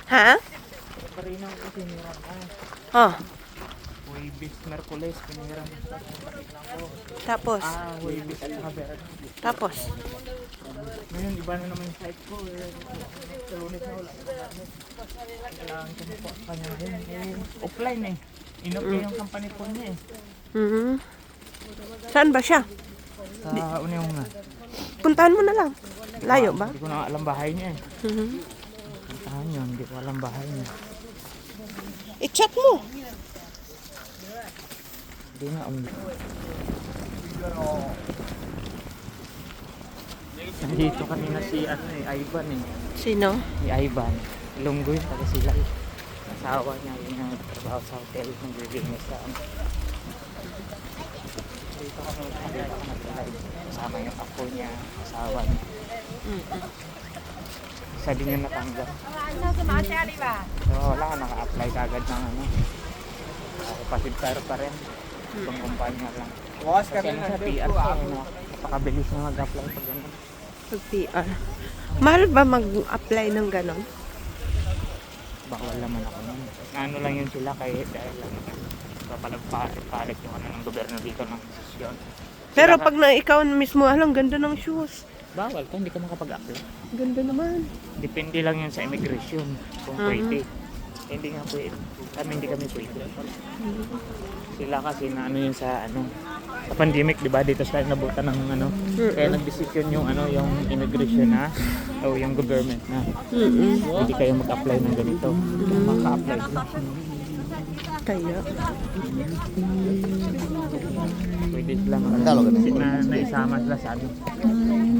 Ha? Karinang kasi niram ko. Oh, Huwebes, Merkules, piniram ko. tapos. Huwebes at saka Biyernes. Tapos. Ngayon, iba na naman yung site ko. Sa Lunes na wala. Kailangan ko po kanya ngayon. Offline eh. Inoplay yung company po niya eh. Mhm. Saan ba siya? Sa Uniong nga. Puntahan mo na lang. Layo ba? Hindi ko na alam bahay niya eh. Mhm. Puntahan yun, hindi ko alam bahay niya. I-chat mo. Hindi nga Nandito kanina si Ivan eh. Sino? Si Ivan. Lunggoy, taga sila. Asawa niya yung trabaho sa hotel. Naglilinis sa dito kami kasama yung ako niya, asawa niya. Isa din yung natanggap. So wala, naka-apply kagad ng ano. Pasid-fire pa rin. Ibang kumpanya lang. Kasi ano sa PR ko, napakabilis na mag-apply pag gano'n. Pag-PR. Mahal ba mag-apply ng ganon? Bawal naman ako nun. Ano lang yun sila dahil lang papalag-palit yung ano ng gobyerno dito ng desisyon. Pero pag na ikaw mismo, alam, ganda ng shoes. Bawal ka, hindi ka makapag-apply. Ganda naman. Depende lang yun sa immigration kung pwede. Hindi nga pwede. Hindi kami pwede. Sila kasi na ano yun sa sa pandemic, di ba? Dito sila nabutan ng ano. Kaya nag-decision yung yung immigration na o yung government na. Hindi kayo mag-apply ng ganito. Maka-apply sila. Kaya. Pwede sila naisama sila sa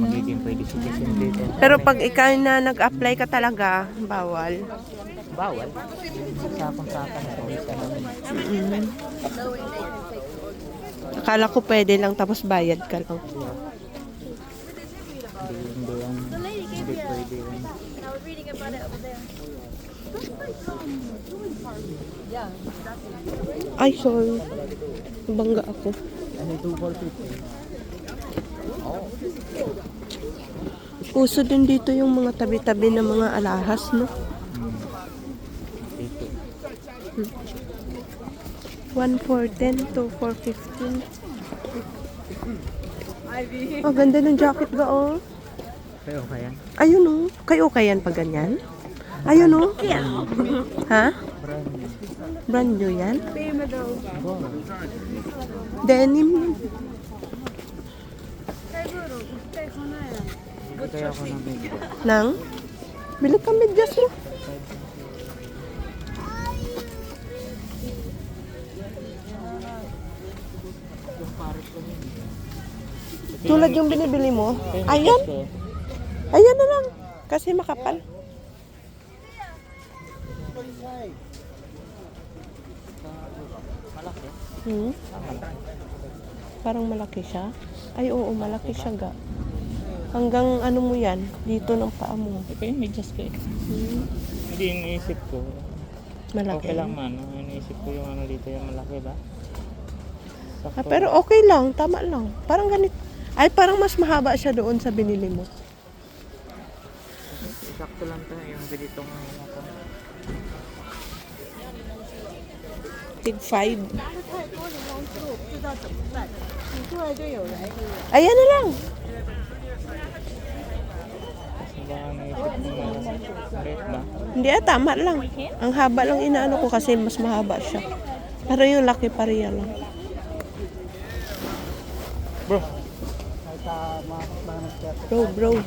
magiging pwede citizen dito. Pero pag ikaw na nag-apply ka talaga, bawal. Bawal. Sa kontrata na isa naman. Akala ko pwede lang tapos bayad ka lang. Hindi pwede yun. Ay, sorry. Bangga ako. Uso din dito yung mga tabi-tabi ng mga alahas, no? 1 for 10 to 4 15. Oh, ganda ng jacket ga, oh. Kayo kaya? Ayun, oh. Kayo kayan pag ganyan? Ayun, oh. Ha? Brand new yan? Denim. Kaya ako ng media. Nang? Bili ka medyas mo. Tulad yung binibili mo. Ayan. Ayan na lang. Kasi makapal. Malaki. Parang malaki siya. Ay, oo, malaki siya ga. Hanggang ano mo yan, dito ng paa mo. Ito yung medyas ko eh. Hindi iniisip ko. Malaki. Okay lang man. Iniisip ko yung dito yung malaki ba? Ah, pero okay lang, tama lang. Parang ganit. Ay, parang mas mahaba siya doon sa binili mo. Sakto lang to yung ganitong Tig 5. Ayan na lang. kasi ba naisip mo ulit ba? Hindi, tama lang. Ang haba lang inaano ko kasi mas mahaba siya. Pero yung laki pareha lang. Bro. Bro.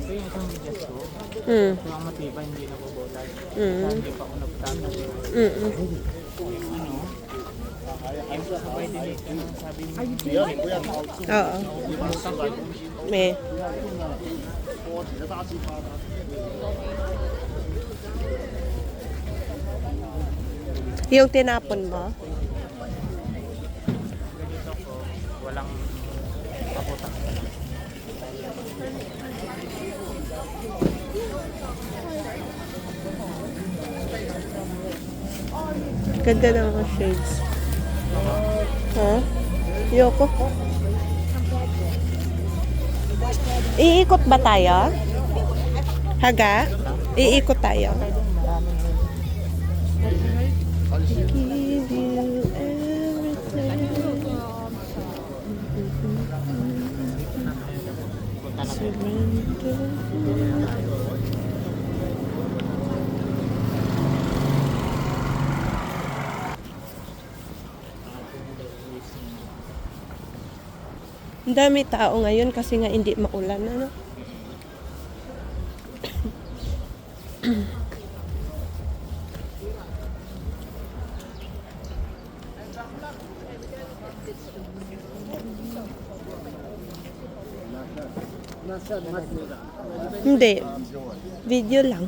Ito yung isang medyas ko. Mm. Ito ang matibay, hindi nabubotay. Mm. Hindi pa ako nagtatag. Yung sabay din ito, sabi mo. Oo. May. Yung tinapon mo? Dito ko, walang kaputak. Ganda ng mga shades. Ha? Yoko. Iikot ba tayo? Haga? Iikot tayo. Give you everything. Surrender. Ang dami tao ngayon kasi nga hindi maulan, ano? Hindi. Video lang.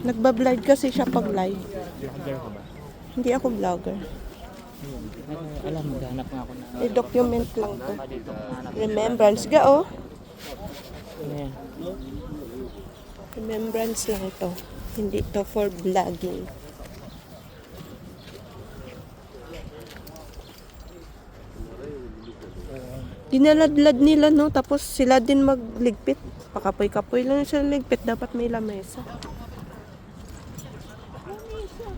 Nagbablog kasi siya pag live. Vlogger ko ba? Hindi ako vlogger. Alam mo, hanap nga ako na. I-document lang to. Dito, hanap. Remembrance ga, oh. Ano yan? Remembrance lang to. Hindi to for vlogging. Dinaladlad nila, no? Tapos sila din magligpit. Pakapoy-kapoy lang sila ligpit. Dapat may lamesa.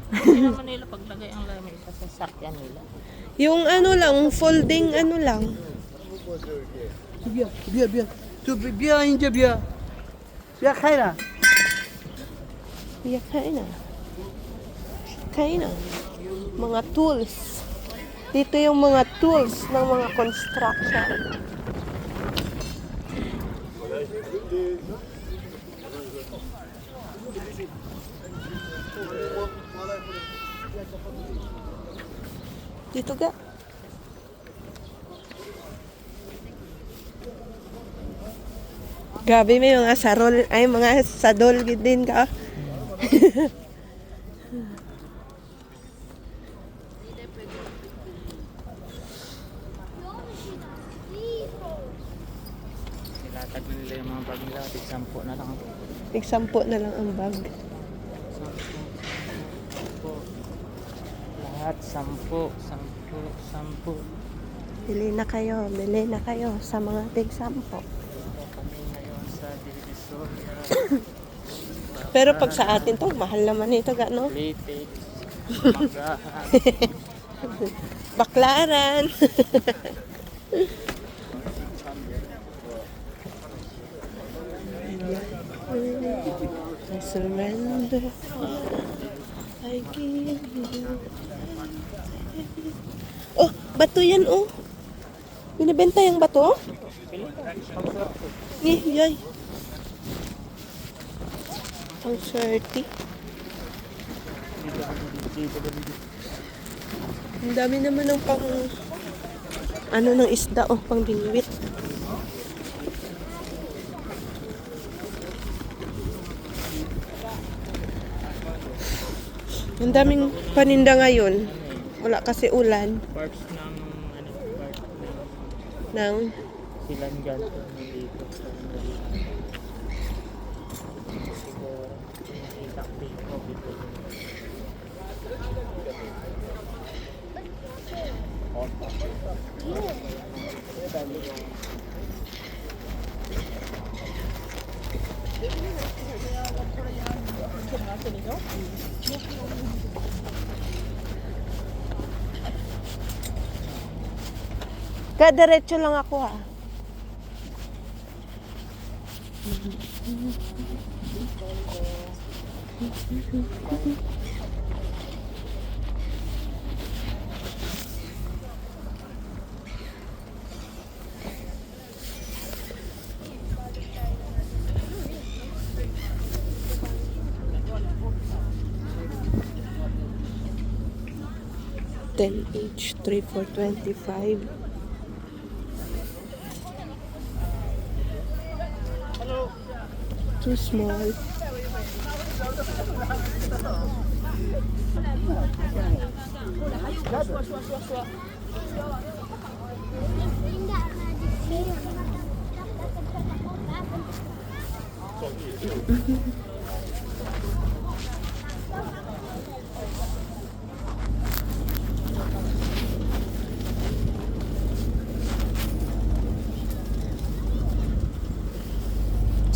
Hindi naman nila paglagay ang lamay sa sasakyan nila. Yung ano lang, folding ano lang. Bien, bien, bien. Tu bien, India, bien. Bien, Khaira. Yeah, kain na. Kain na. Mga tools. Dito yung mga tools ng mga construction. Dito ga. Gabi may mga sarol, ay mga sadol din ka. Nilatag nila yung mga bag nila. 10 na lang. Tig-10 na lang ang bag. 10. Lahat 10. Bili na kayo sa mga tig-10. Kami ngayon sa Divisoria. Pero pag sa atin to, mahal naman ito, gano? Latex. Magahan. Baklaran. I surrender. I give you. Oh, bato yan, oh. Binibenta yung bato? Yay. Ang swerte. Ang dami naman ng pang ano ng isda, oh, pang bingwit. Ang daming paninda ngayon. Wala kasi ulan Parts ng part ng Silangan dito sa siguro nakita ko dito. Diretso lang ako, ha. H 3 for 25. Too small.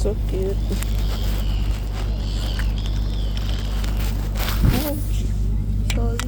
So cute. Ouch. Sorry.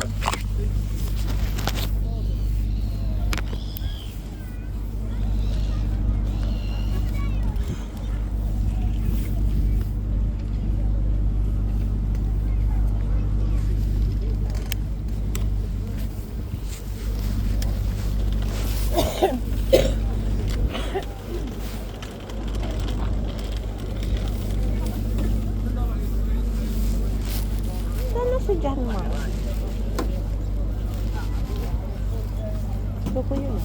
Sana si John Ma? Gusto ko yun.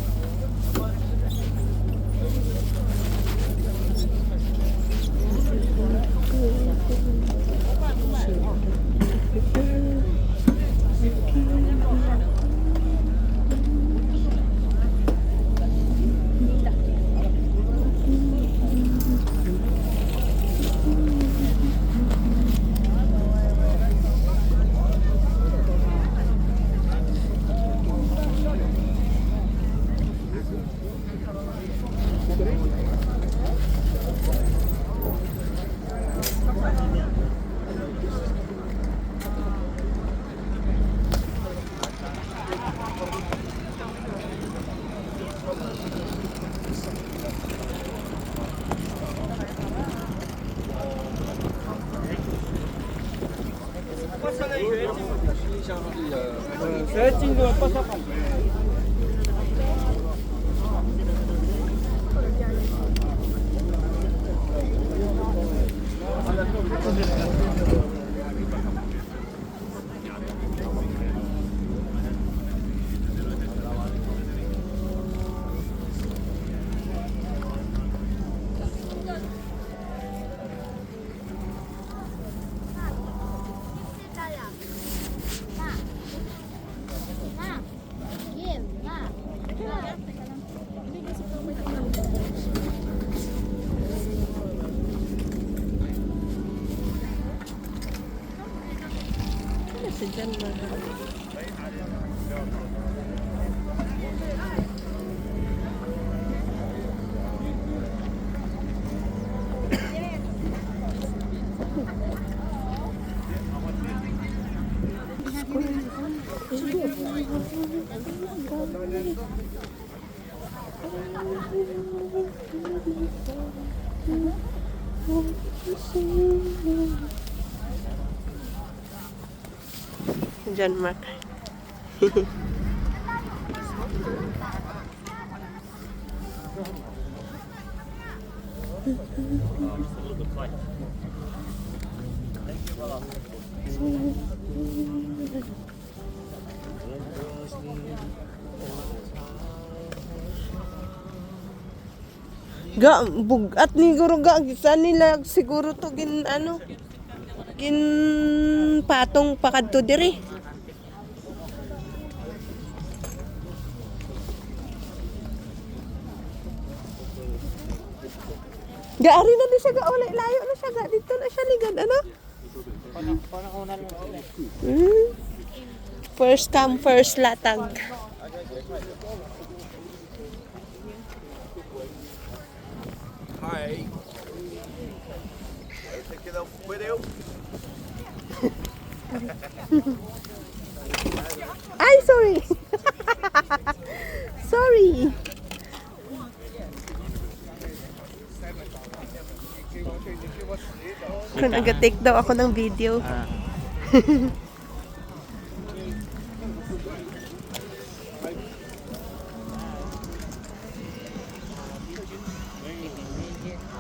Ano si John Ma? John Mark. Ga bugat ni guro ga sa nila siguro to gin ano gin patong pakadto diri. Gaari na di siya ga ulay layo na siya ga dito na siya ligad ano? Panahuna lang sila. First come first latag. Hi. Taking a video. Ay, sorry. Sorry. Kung nag-take daw ako ng video. Ah.